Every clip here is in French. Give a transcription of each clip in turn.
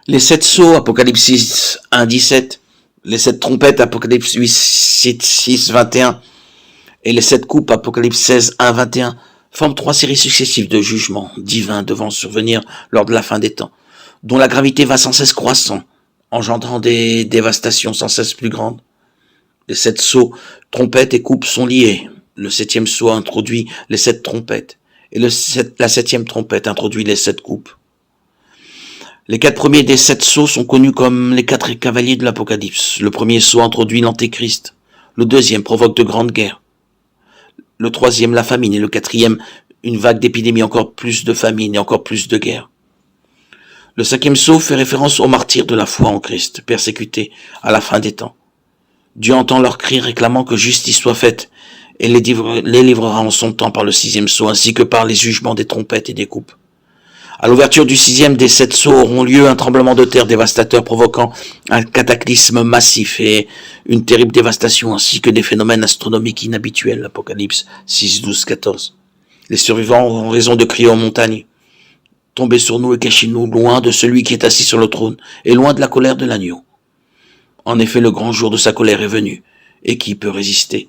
Les 7 sceaux, Apocalypse 1, 17. Les 7 trompettes, Apocalypse 8, 6, 21. Et les 7 coupes, Apocalypse 16, 1, 21, forment 3 séries successives de jugements divins devant survenir lors de la fin des temps, dont la gravité va sans cesse croissant, engendrant des dévastations sans cesse plus grandes. Les 7 sceaux, trompettes et coupes sont liés. Le 7e sceau introduit les 7 trompettes, et la 7e trompette introduit les 7 coupes. Les 4 premiers des 7 sceaux sont connus comme les 4 cavaliers de l'Apocalypse. Le premier sceau introduit l'Antéchrist. Le deuxième provoque de grandes guerres. Le troisième, la famine. Et le quatrième, une vague d'épidémie, encore plus de famine et encore plus de guerre. Le 5e sceau fait référence aux martyrs de la foi en Christ, persécutés à la fin des temps. Dieu entend leurs cris réclamant que justice soit faite et les livrera en son temps par le 6e sceau ainsi que par les jugements des trompettes et des coupes. À l'ouverture du 6e des 7 sceaux auront lieu un tremblement de terre dévastateur provoquant un cataclysme massif et une terrible dévastation ainsi que des phénomènes astronomiques inhabituels. Apocalypse 6, 12, 14. Les survivants auront raison de crier aux montagnes. Tombez sur nous et cachez-nous loin de celui qui est assis sur le trône et loin de la colère de l'agneau. En effet, le grand jour de sa colère est venu. Et qui peut résister?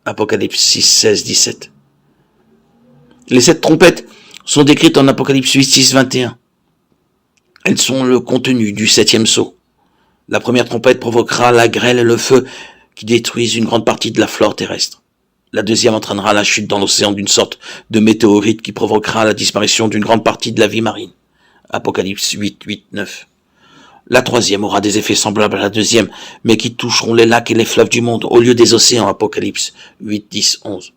Apocalypse 6, 16, 17. Les 7 trompettes sont décrites en Apocalypse 8, 6, 21. Elles sont le contenu du 7e sceau. La première trompette provoquera la grêle et le feu qui détruisent une grande partie de la flore terrestre. La deuxième entraînera la chute dans l'océan d'une sorte de météorite qui provoquera la disparition d'une grande partie de la vie marine. Apocalypse 8, 8, 9. La troisième aura des effets semblables à la deuxième, mais qui toucheront les lacs et les fleuves du monde au lieu des océans. Apocalypse 8, 10, 11.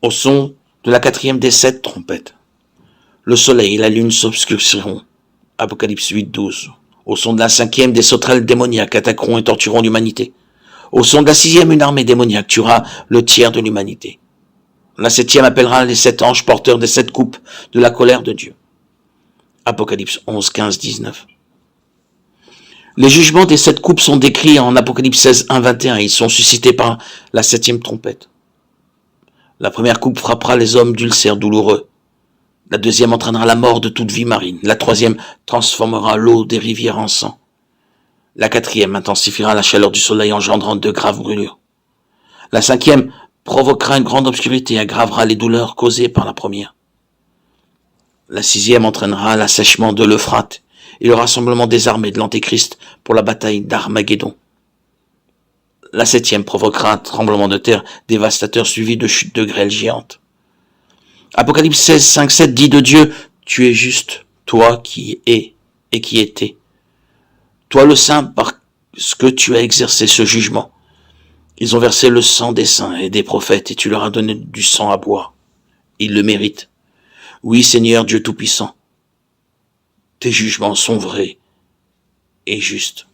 Au son de la 4e des 7 trompettes, le soleil et la lune s'obscurciront. Apocalypse 8, 12. Au son de la 5e, des sauterelles démoniaques attaqueront et tortureront l'humanité. Au son de la 6e, une armée démoniaque tuera le tiers de l'humanité. La 7e appellera les 7 anges porteurs des 7 coupes de la colère de Dieu. Apocalypse 11, 15, 19. Les jugements des 7 coupes sont décrits en Apocalypse 16, 1, 21 et ils sont suscités par la 7e trompette. La première coupe frappera les hommes d'ulcères douloureux. La deuxième entraînera la mort de toute vie marine. La troisième transformera l'eau des rivières en sang. La 4e intensifiera la chaleur du soleil engendrant de graves brûlures. La 5e provoquera une grande obscurité et aggravera les douleurs causées par la première. La 6e entraînera l'assèchement de l'Euphrate et le rassemblement des armées de l'Antéchrist pour la bataille d'Armageddon. La 7e provoquera un tremblement de terre dévastateur suivi de chutes de grêle géantes. Apocalypse 16, 5, 7 dit de Dieu, tu es juste, toi qui es et qui étais. Toi le saint, parce que tu as exercé ce jugement. Ils ont versé le sang des saints et des prophètes et tu leur as donné du sang à boire. Ils le méritent. Oui, Seigneur Dieu Tout-Puissant, tes jugements sont vrais et justes.